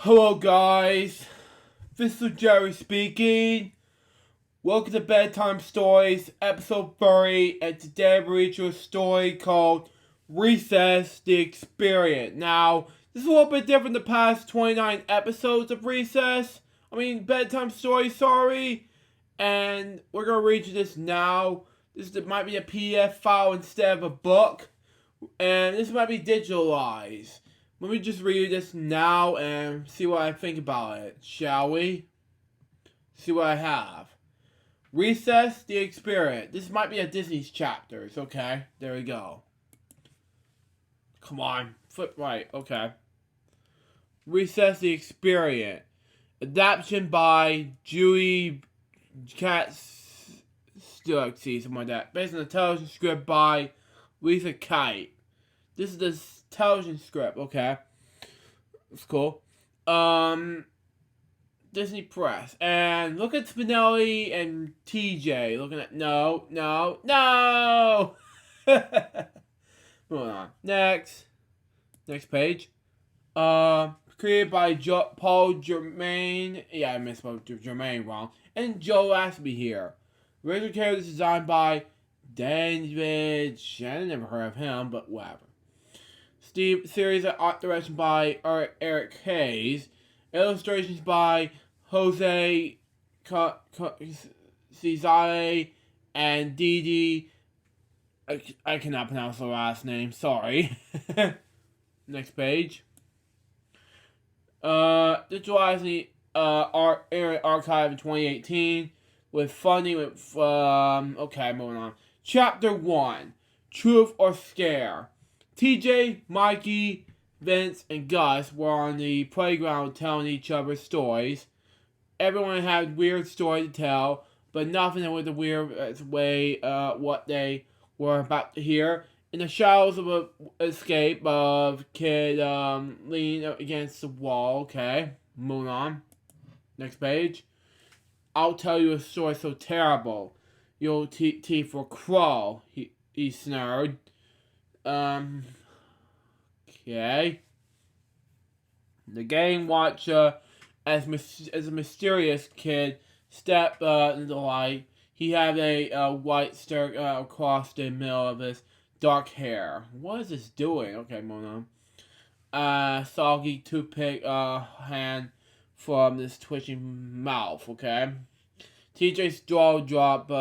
Hello guys, this is Jerry speaking. Welcome to Bedtime Stories, episode 30, and today we read you a story called Recess the Experience. Now, this is a little bit different than the past 29 episodes of Bedtime Stories, sorry. And we're going to read you this now. This might be a PDF file instead of a book, and this might be digitalized. Let me just read this now and see what I think about it, shall we? See what I have. Recess the Experience. This might be a Disney's chapters, okay? There we go. Come on, flip right, okay. Recess the Experience. Adaptation by Julie Katz, something like that. Based on a television script by Lisa Kite. This is the television script, okay. It's cool. Disney Press. And look at Spinelli and TJ looking at no. Moving on. Next page. Created by Paul Germain. Yeah, I misspoke Germain wrong. And Joe Lasby here. Original character designed by David. I never heard of him, but whatever. Series of art direction by Eric Hayes. Illustrations by Jose Cesare and Didi. I cannot pronounce the last name, sorry. Next page. Digitalizing the art archive in 2018 with funding with okay, moving on. Chapter 1. Truth or Scare. TJ, Mikey, Vince, and Gus were on the playground telling each other stories. Everyone had weird story to tell, but nothing was the weird way what they were about to hear. In the shadows of an escape of kid leaning against the wall. Okay, moving on. Next page. I'll tell you a story so terrible, your teeth will crawl. He snarled. Okay. The game watcher, as a mysterious kid, stepped into the light. He had a white stirk across the middle of his dark hair. What is this doing? Okay, moving on. Soggy toothpick hand from this twitching mouth. Okay. TJ's jaw dropped.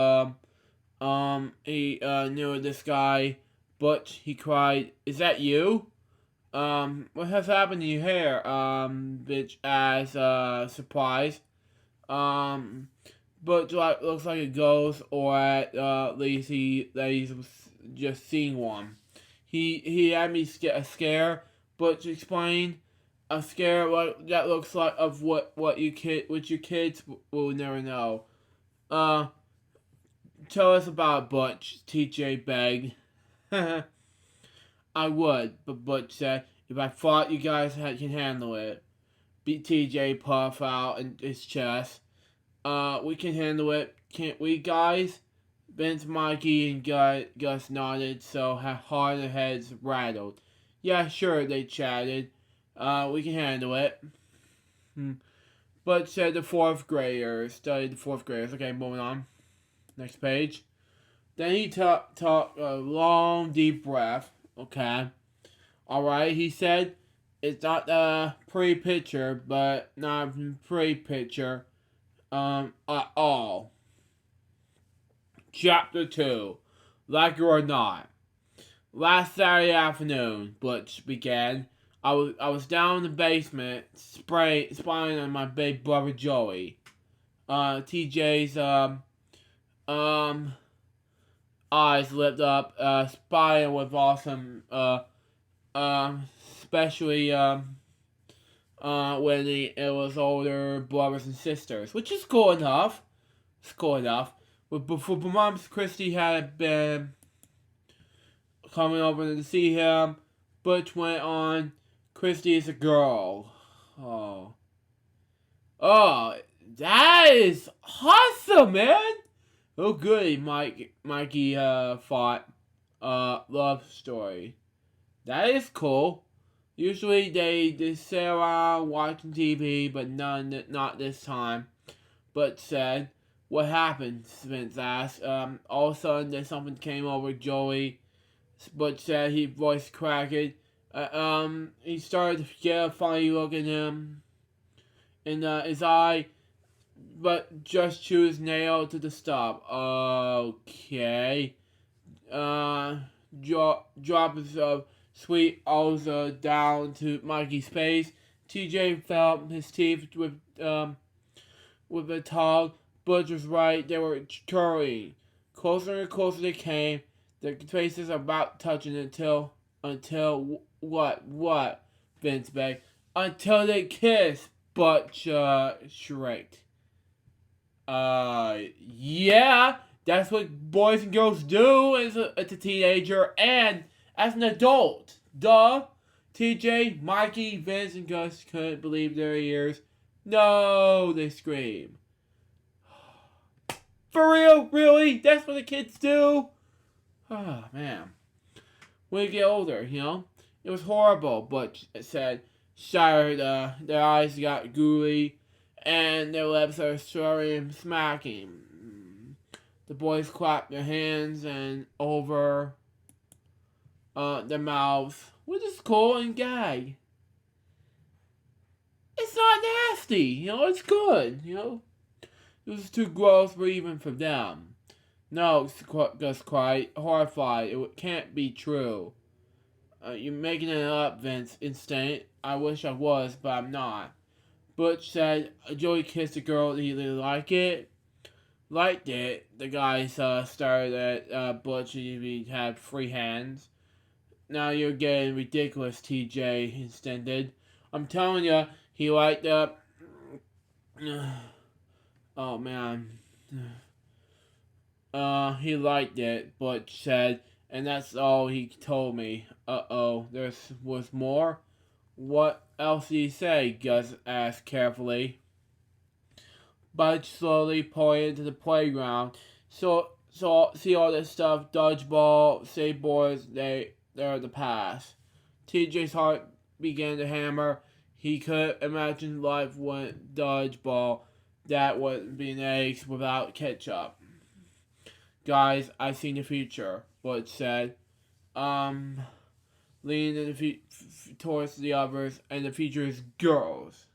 He knew this guy. But he cried, "Is that you? What has happened to your hair?" Bitch as surprise. But looks like a ghost, or at least he's just seeing one. He had me a scare, Butch explained. A scare that looks like of what your kids will never know. Tell us about it, Butch. TJ begged. I would, but Butch said, if I thought you guys can handle it. Beat TJ puff out in his chest. We can handle it, can't we, guys? Vince, Mikey, and Gus nodded, so hard their heads rattled. Yeah, sure, they chatted. We can handle it. Butch said the fourth graders. Studied the fourth graders. Okay, moving on. Next page. Then he took a long, deep breath. Okay. Alright, he said, it's not a pretty picture, but not a pretty picture at all. Chapter 2. Like it or not. Last Saturday afternoon, Butch began, I was down in the basement, spying on my big brother Joey. TJ's, eyes lit up, spying with awesome, especially, when it was older brothers and sisters, which is cool enough. It's cool enough. But before Mom's Christy had been coming over to see him, Butch went on, Christy is a girl. Oh, that is awesome, man! Oh, goody, Mikey, thought. Love story. That is cool. Usually they just sit around watching TV, but not this time. Butch said. What happened? Vince asked. All of a sudden, there's something came over Joey. Butch said, his voice cracked. He started to get a funny look in his eye, but just chew his nail to the stop. Okay. Drop his sweet Elsa down to Mikey's face. TJ felt his teeth with a tug. Butch was right. They were curling. Closer and closer they came. Their faces about touching until what? Vince begged. Until they kissed. Butch shrieked. Yeah, that's what boys and girls do as a teenager and as an adult. Duh. TJ, Mikey, Vince, and Gus couldn't believe their ears. No, they screamed. For real? Really? That's what the kids do? Oh, man. When you get older, It was horrible, Butch said. Shattered, their eyes got gooey, and their lips are swirling and smacking. The boys clapped their hands and over their mouths, which is cool and gay. It's not nasty, it's good, It was too gross for even for them. No, Gus cried, horrified. It can't be true. You're making it up, Vince. Instant. I wish I was, but I'm not. Butch said Joey kissed a girl. He didn't like it. Liked it. The guys started at Butch. He had free hands. Now you're getting ridiculous, TJ. He extended. I'm telling you, he liked the. Oh man. He liked it. Butch said. And that's all he told me. Uh-oh, there was more? What else did he say? Gus asked carefully. Butch slowly pointed to the playground. So see all this stuff, dodgeball, skateboards, they're the past. TJ's heart began to hammer. He could imagine life went dodgeball. That wouldn't be an eggs without ketchup. Guys, I've seen the future. Butch said, leaning towards the others, and the future is girls.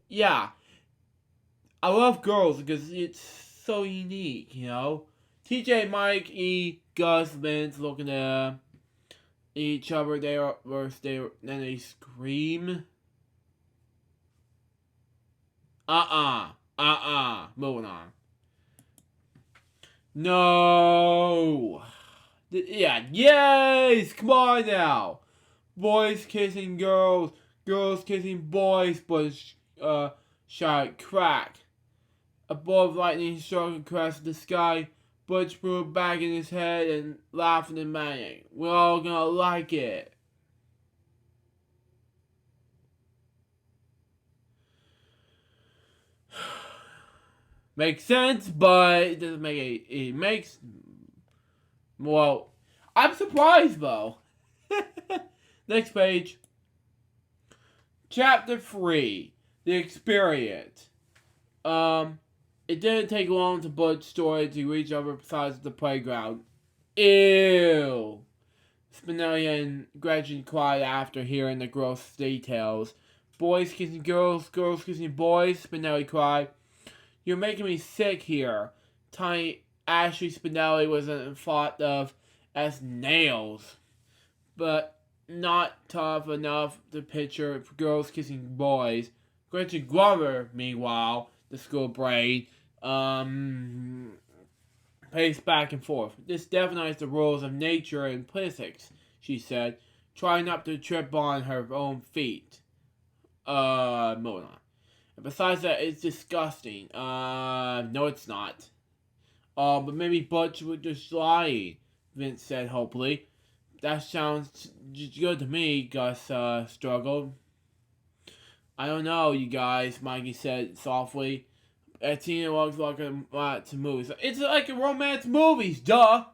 Yeah, I love girls because it's so unique, TJ, Mike, Gus, Vince looking at each other. Then they scream. Moving on. No. Yeah, yes! Come on now. Boys kissing girls, girls kissing boys, but shot crack. A ball of lightning struck across the sky. Butch threw it back in his head and laughing and manic. We're all gonna like it. Makes sense, but it doesn't make it makes. Well, I'm surprised though. Next page. Chapter 3. The Experience. It didn't take long to Butch's story to reach other sides of the playground. Ew. Spinelli and Gretchen cried after hearing the gross details. Boys kissing girls, girls kissing boys, Spinelli cried. You're making me sick here. Tiny Ashley Spinelli wasn't thought of as nails, but not tough enough to picture girls kissing boys. Gretchen Glover, meanwhile, the school brain, paced back and forth. This defies the rules of nature and physics, she said, trying not to trip on her own feet. Moving on. And besides that, it's disgusting. No, it's not. But maybe Butch was just lying, Vince said hopefully. That sounds good to me, Gus struggled. I don't know, you guys, Mikey said softly. I've seen it looks like a lot to movies. It's like a romance movies, duh!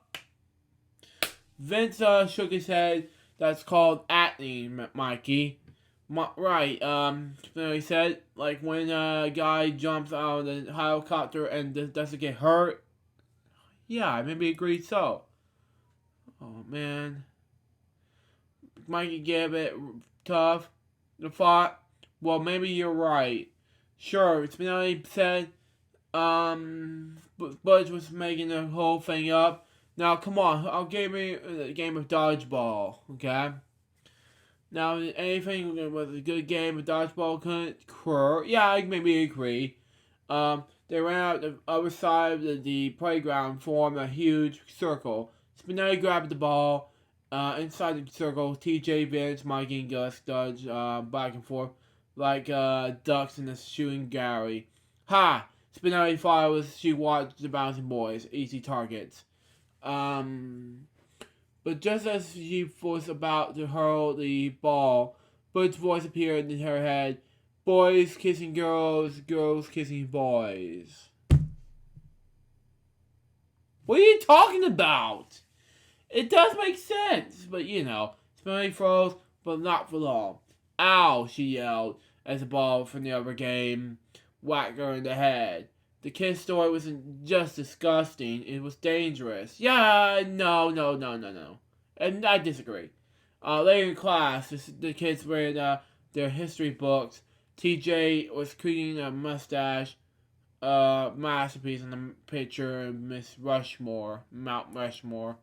Vince shook his head. That's called acne, Mikey. Right, he said, like when a guy jumps out of the helicopter and doesn't get hurt. Yeah, I maybe agree so. Oh, man. Mikey gave it tough. The thought, well, maybe you're right. Sure, Spinelli said, Budge was making the whole thing up. Now, come on, I'll give you a game of dodgeball, okay? Now, anything with a good game of dodgeball couldn't occur. Yeah, I maybe agree. They ran out the other side of the playground, formed a huge circle. Spinelli grabbed the ball. Inside the circle, TJ, Vince, Mikey, and Gus dodged back and forth like ducks in a shooting gallery. Ha! Spinelli thought she watched the bouncing boys, easy targets. But just as she was about to hurl the ball, Bud's voice appeared in her head. Boys kissing girls, girls kissing boys. What are you talking about? It does make sense, but Spinelli froze, but not for long. Ow, she yelled as the ball from the other game whacked her in the head. The kiss story wasn't just disgusting, it was dangerous. Yeah, no. And I disagree. Later in class, the kids read their history books. TJ was creating a mustache masterpiece in the picture of Mount Rushmore.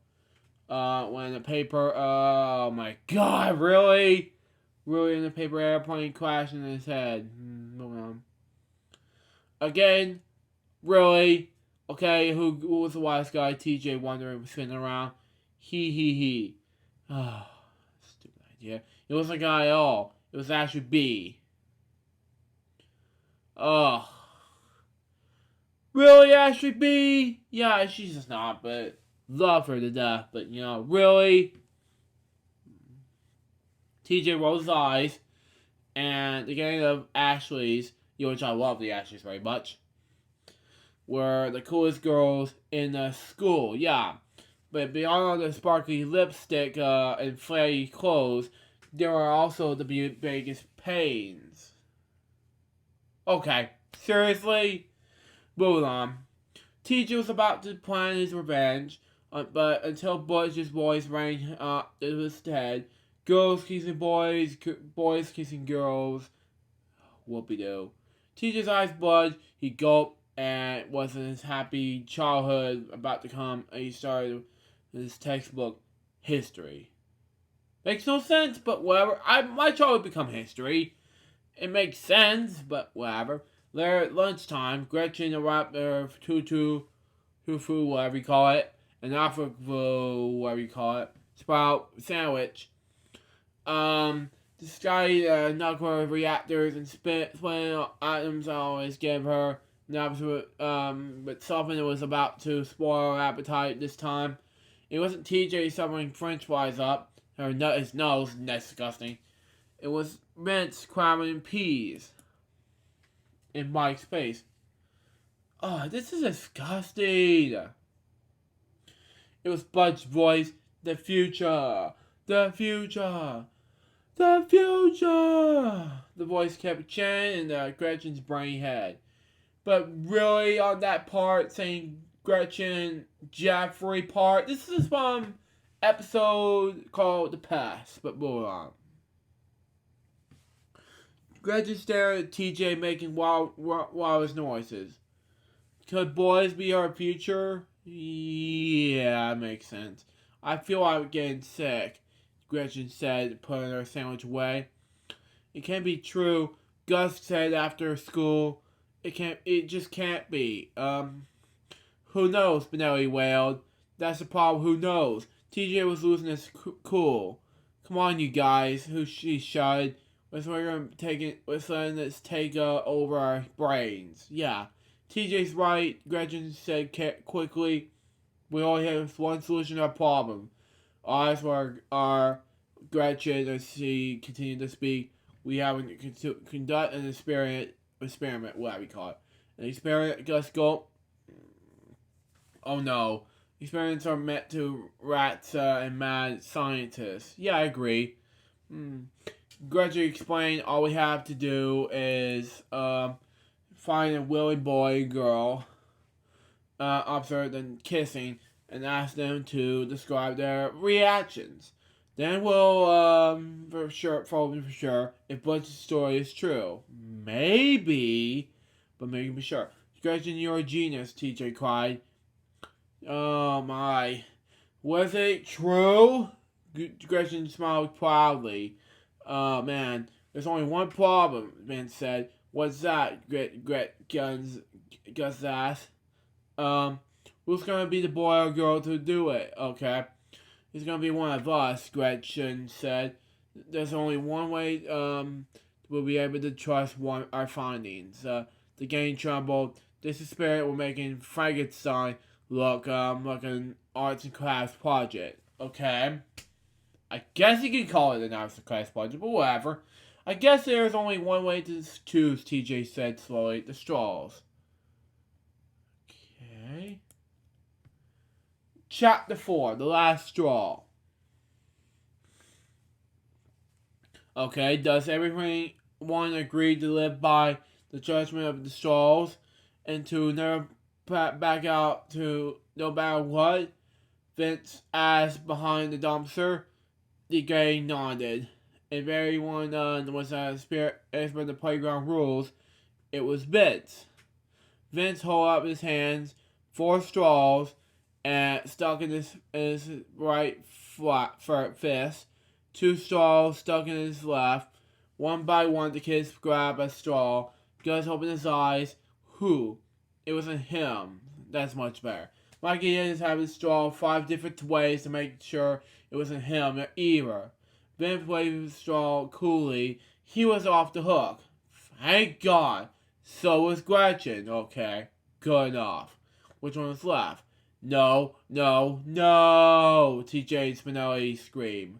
When the paper, oh my god, really? Really in the paper airplane crashed in his head. Moving on. Again, really? Okay, who was the wise guy? TJ wondering, spinning around. He. Oh, stupid idea. It wasn't a guy at all. It was actually B. Oh. Really, Ashley B? Yeah, she's just not, but love her to death. But, really? TJ rolls his eyes, and the gang of Ashleys, which I love the Ashleys very much, were the coolest girls in the school, yeah. But beyond the sparkly lipstick and flary clothes, there are also the biggest pains. Okay, seriously? Moving on. TJ was about to plan his revenge, but until Butch's voice rang in his head, girls kissing boys, boys kissing girls, whoopie-doo. TJ's eyes buzzed, he gulped, and was in his happy childhood about to come, and he started his textbook, history. Makes no sense, but whatever. My childhood become history. It makes sense, but whatever. There at lunchtime, Gretchen wrapped her tutu, whatever you call it, an whatever you call it, sprout sandwich. This guy nuclear reactors and spinning items I always give her an absolute, but something that was about to spoil her appetite this time. It wasn't TJ suffering french fries up, his nose, that's disgusting. It was mince, cramming, and peas in Mike's face. Oh, this is disgusting. It was Bud's voice. The future. The future. The future. The voice kept chanting in Gretchen's brainy head. But really, on that part, saying Gretchen Jeffrey part, this is from episode called The Past, but moving on. Gretchen stared at TJ making wild noises. Could boys be our future? Yeah, that makes sense. I feel I'm getting sick, Gretchen said, putting her sandwich away. It can't be true, Gus said after school. It just can't be. Who knows, Spinelli wailed. That's the problem, who knows? TJ was losing his cool. Come on, you guys, she shouted. Letting this take over our brains. Yeah. TJ's right, Gretchen said quickly. We only have one solution to our problem. Eyes were our Gretchen as she continued to speak. We have to conduct an experiment, whatever you call it. An experiment, Gus gulped. Oh no. experiments are meant to rats and mad scientists. Yeah, I agree. Gretchen explained all we have to do is find a willing boy and girl, observe them kissing, and ask them to describe their reactions. Then we'll, for sure, if Butch's story is true. Maybe, but maybe be sure. Gretchen, you're a genius, TJ cried. Oh my. Was it true? Gretchen smiled proudly. Oh man, there's only one problem, Ben said. What's that? Gus asked. Who's gonna be the boy or girl to do it? Okay. It's gonna be one of us, Gretchen said. There's only one way, we'll be able to trust our findings. The game trembled. This is spirit we're making Frankenstein look like an arts and crafts project. Okay. I guess you could call it an arts and crafts project, but whatever. I guess there's only one way to choose, TJ said slowly. The straws. Okay. Chapter 4, The Last Straw. Okay, does everyone agree to live by the judgment of the straws and to never back out to no matter what? Vince asked behind the dumpster. The gang nodded. If everyone was a spirit as per the playground rules, it was Vince. Vince held up his hands, 4 straws, and stuck in his right fist. 2 straws stuck in his left. One by one, the kids grabbed a straw. Gus opened his eyes. Who? It wasn't him. That's much better. Mikey had his straw 5 different ways to make sure it wasn't him either. Vince waved his straw coolly. He was off the hook. Thank God. So was Gretchen. Okay, good enough. Which one was left? No, no, no! TJ Spinelli screamed.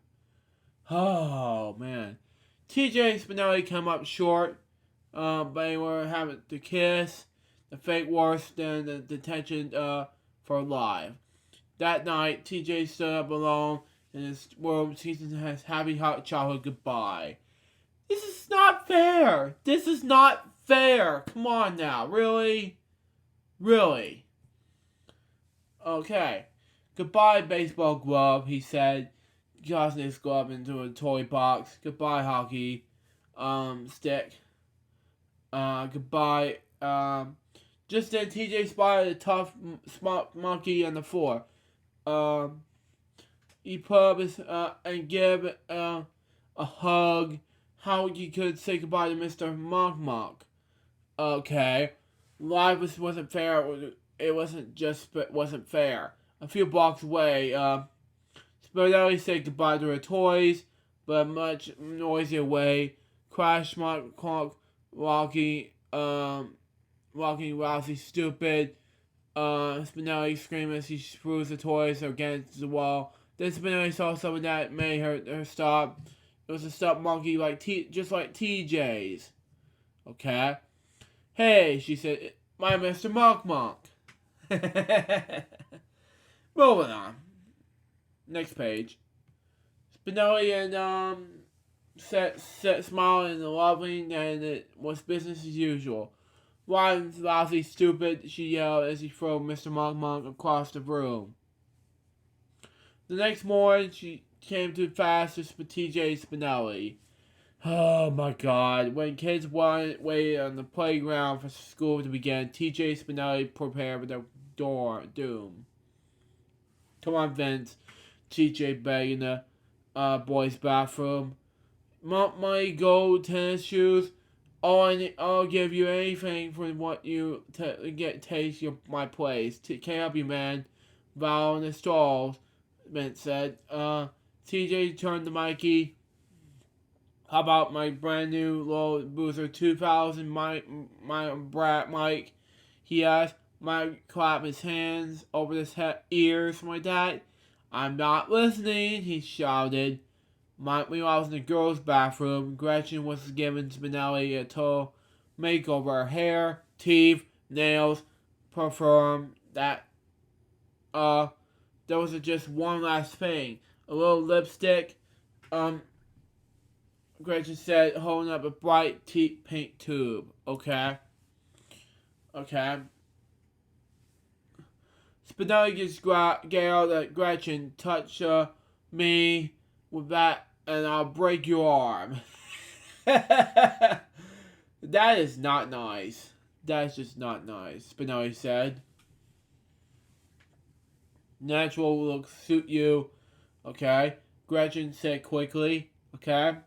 Oh, man. TJ Spinelli came up short, but they were having to kiss. The fate worse than the detention for life. That night, TJ stood up alone in his room, teasing his happy childhood goodbye. This is not fair! This is not fair! Come on now, really? Really? Okay. Goodbye, baseball glove, he said, tossing his glove into a toy box. Goodbye, hockey stick. Goodbye. Just then, TJ spotted a tough monkey on the floor. He put up his and gave a hug. How you could say goodbye to Mr. Monk. Okay, life wasn't fair. It wasn't fair. A few blocks away, Spinelli said goodbye to her toys, but a much noisier way. Crash, Mark, Clonk, walking, Rousey, stupid. Spinelli screamed as he threw the toys against the wall. Then Spinelli saw something that made her stop. It was a stuffed monkey just like TJ's. Okay. Hey, she said, my Mr. Monk. Moving on. Next page. Spinelli and set smiling and loving, and it was business as usual. Ryan's lousy stupid, she yelled as he threw Mr. Monk across the room. The next morning, she came too fast for TJ Spinelli. Oh my God. When kids waited on the playground for school to begin, TJ Spinelli prepared for the doom. Come on, Vince. TJ begged in the boys' bathroom. My gold tennis shoes. I'll give you anything for what you taste my place. Can't help you, man. Val in the stalls, Vince said. TJ turned to Mikey. How about my brand new little Boozer 2000, my brat Mike? He asked. Mike clapped his hands over his ears for my dad. I'm not listening, he shouted. Meanwhile, was in the girls' bathroom. Gretchen was giving Spinelli a total makeover. Her hair, teeth, nails, perfume, that there was just one last thing. A little lipstick. Gretchen said, holding up a bright pink tube. Okay. Okay. Spinelli gets Gail that Gretchen touch me with that and I'll break your arm. That is not nice. That's just not nice, Spinelli said. Natural looks suit you. Okay. Gretchen said quickly. Okay.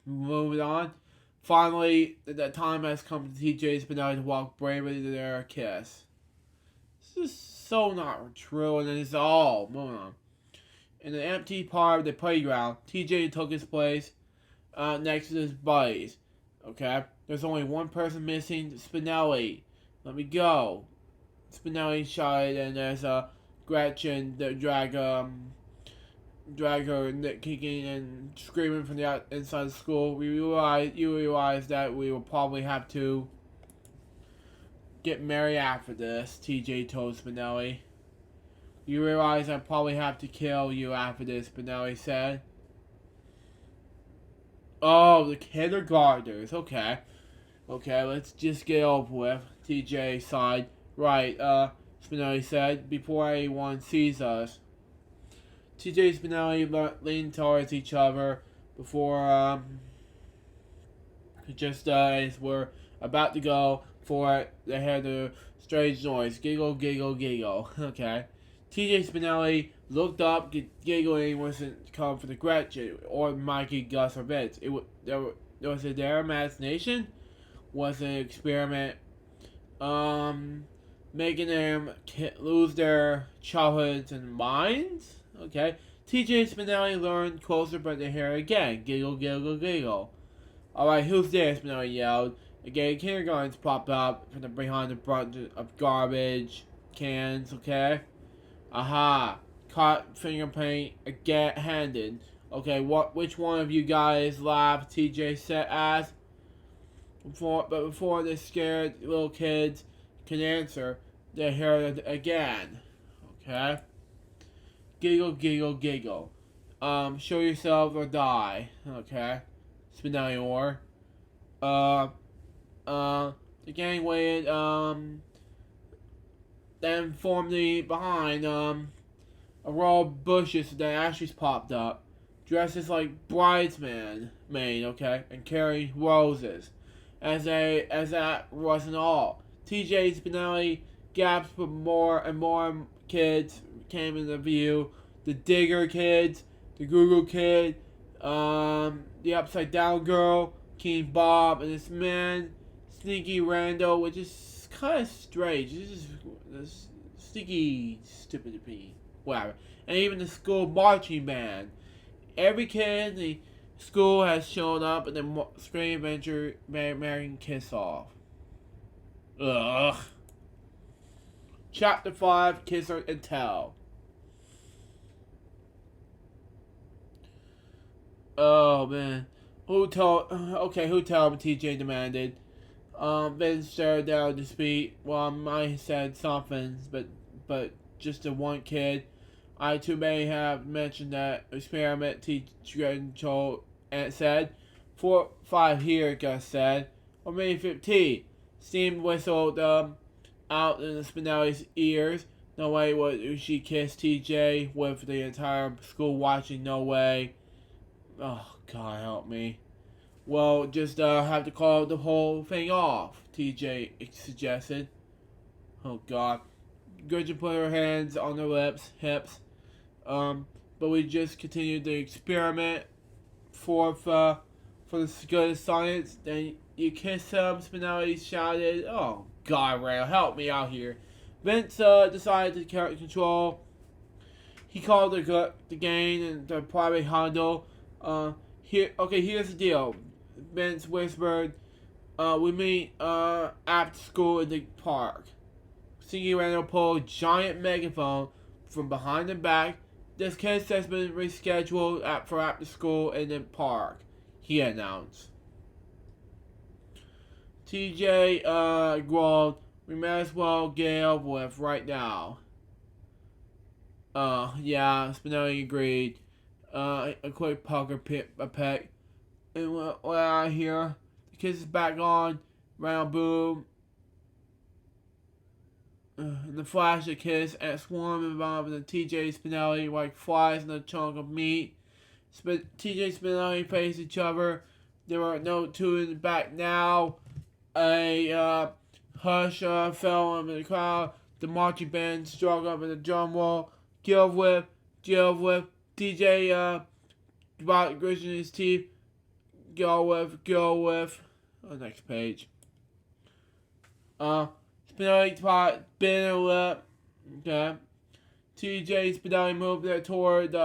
Moving on. Finally, the time has come for TJ Spinelli to walk bravely to their kiss. This is so not true, and it's all. Moving on. In the empty part of the playground, TJ took his place next to his buddies. Okay? There's only one person missing, Spinelli. Let me go. Spinelli shouted, and there's Gretchen that drag her kicking and screaming from the inside the school. You realize that we will probably have to get married after this, TJ told Spinelli. You realize I probably have to kill you after this, Spinelli said. Oh, the kindergartners. Okay. Okay, let's just get over with. TJ sighed. Right, Spinelli said, before anyone sees us. TJ and Spinelli leaned towards each other before, just as we're about to go for it, they heard a strange noise. Giggle, giggle, giggle. Okay. TJ Spinelli looked up, giggling wasn't coming from the Gretchen or Mikey, Gus, or Vince. Was it their imagination? Was it an experiment? Making them lose their childhoods and minds? Okay. TJ Spinelli learned closer, but they hear again. Giggle, giggle, giggle. Alright, who's there? Spinelli yelled. Again, kindergartens popped up from behind the bunch of garbage cans, okay? Aha. Caught fingerprint handed. Okay, which one of you guys laughed? TJ asked. Before the scared little kids can answer, they heard it again. Okay? Giggle, giggle, giggle. Show yourself or die. Okay? Spinelli or. The gang waited, then formally behind, a row of bushes that ashes popped up, dresses like bridesmen, okay, and carried roses. As that wasn't all. TJ Spinelli gasped for more and more kids came into view. The Digger kids, the Google kid, the Upside Down girl, King Bob, and this man, Sneaky Randall, which is kind of strange. This is sneaky, stupid whatever. And even the school marching band. Every kid in the school has shown up and then Screen Adventure American Kiss Off. Ugh. Chapter 5, Kiss Her and Tell. Oh man. Who told him, TJ demanded. Vince stared down the speed while Mike said something, but just the one kid. I too may have mentioned that experiment, teacher told and said. 4, 5 here, Gus said. Or maybe 15. Steam whistled out in the Spinelli's ears. No way would she kiss TJ with the entire school watching, no way. Oh, God help me. Well, just have to call the whole thing off, TJ suggested. Oh, God. Gretchen put her hands on her hips. But we just continued the experiment for the good of science. Then you kiss him, Spinelli shouted. Oh, God, Ray, help me out here. Vince decided to control. He called the gang and the private huddle. Here's the deal. Vince whispered, we meet after school in the park. Sneaky Randall pulled a giant megaphone from behind the back. This kiss has been rescheduled for after school in the park, he announced. TJ growled, we may as well get over with right now. Yeah, Spinelli agreed. A quick poker peck. And what I hear, the kiss is back on, round boom. In the flash, the kiss and swarm involving the TJ Spinelli like flies in a chunk of meat. TJ Spinelli face each other. There are no two in the back now. A hush fell in the crowd. The marching band struck up in the drum roll. Jill whip. DJ brought gritting his teeth. Go with. Next page. Spinelli pot, spinner lip. Okay. TJ Spinelli moved there toward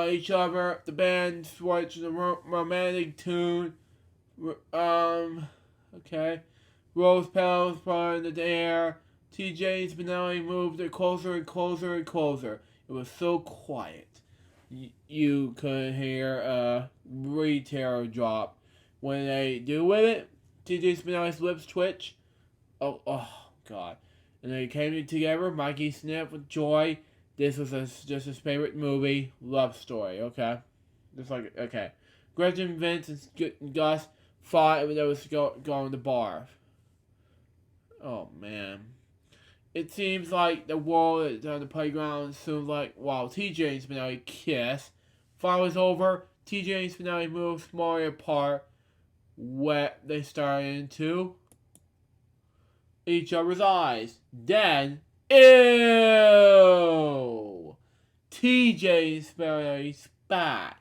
each other. The band switched the romantic tune. Okay. Rose petals flying in the air. TJ Spinelli moved it closer and closer and closer. It was so quiet. You could hear a retail drop. When they do with it, TJ Spinelli's lips twitch. Oh, God. And they came together. Mikey sniffed with joy. This was just his favorite movie. Love story, okay? Just like, okay. Gretchen, Vince, and Gus fought when they was going to the bar. Oh, man. It seems like the world is on the playground soon like while TJ and Spinelli kiss. Fight was over. TJ and Spinelli moved smartly apart. What they started into each other's eyes. Then, ew! TJ and Spinelli spat.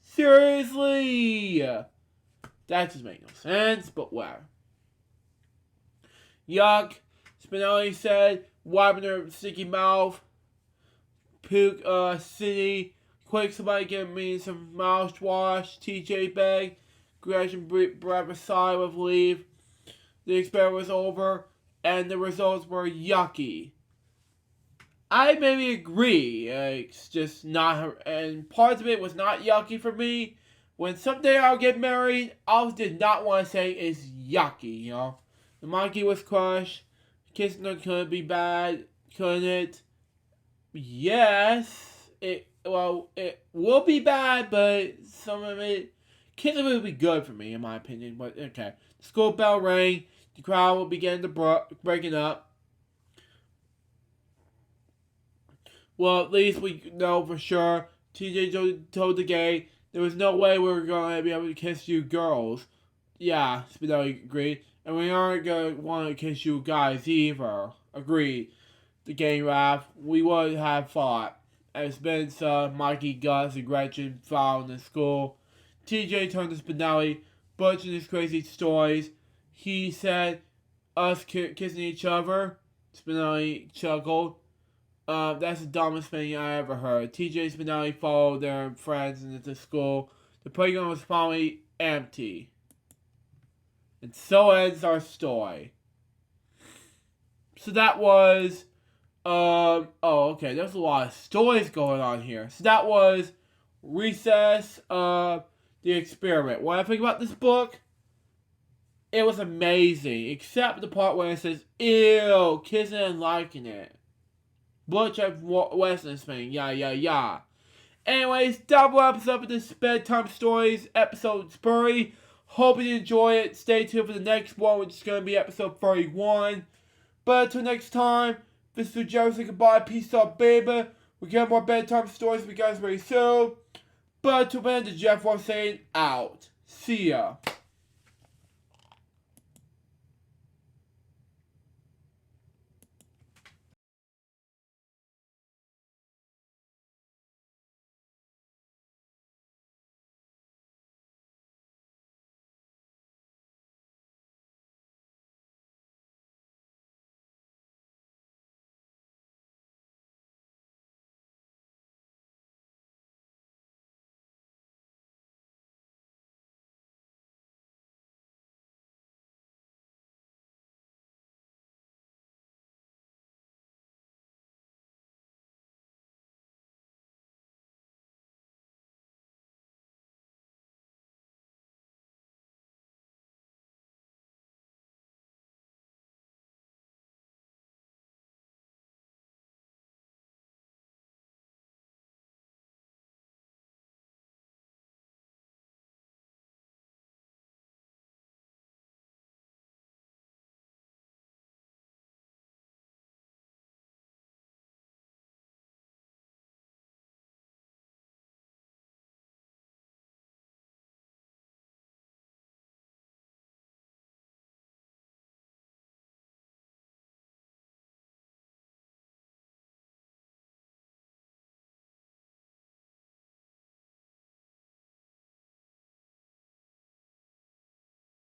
Seriously! That just makes no sense, but whatever. Yuck, Spinelli said, wiping her sticky mouth. Puke, city. Quick, somebody give me some mouthwash. TJ begged. Gretchen breathed a sigh of relief. The experiment was over, and the results were yucky. I maybe agree. It's just not, and parts of it was not yucky for me. When someday I'll get married, I did not want to say it's yucky, you know. The monkey was crushed. Kissing her couldn't be bad, couldn't it? Yes. It will be bad, but some of it, kissing will be good for me, in my opinion. But okay. The school bell rang. The crowd will begin to breaking up. Well, at least we know for sure. TJ told the gang there was no way we were going to be able to kiss you girls. Yeah, Spinelli agreed. And we aren't going to want to kiss you guys either. Agreed. The gang laughed. We would have fought. As Vince, Mikey, Gus, and Gretchen found in school. TJ turned to Spinelli, butchering his crazy stories. He said, us kissing each other. Spinelli chuckled. That's the dumbest thing I ever heard. TJ Spinelli followed their friends into school. The playground was finally empty. And so ends our story. So that was, okay, there's a lot of stories going on here. So that was Recess, the Experiment. When I think about this book, it was amazing. Except the part where it says, ew, kissing and liking it. Butch at Western's thing, yeah. Anyways, double episode of this Bedtime Stories episode 30. Hope you enjoy it. Stay tuned for the next one, which is going to be episode 31. But until next time, this is Joe saying goodbye. Peace out, baby. We get more bedtime stories for you guys very soon. But until then, the Jeff was saying out. See ya.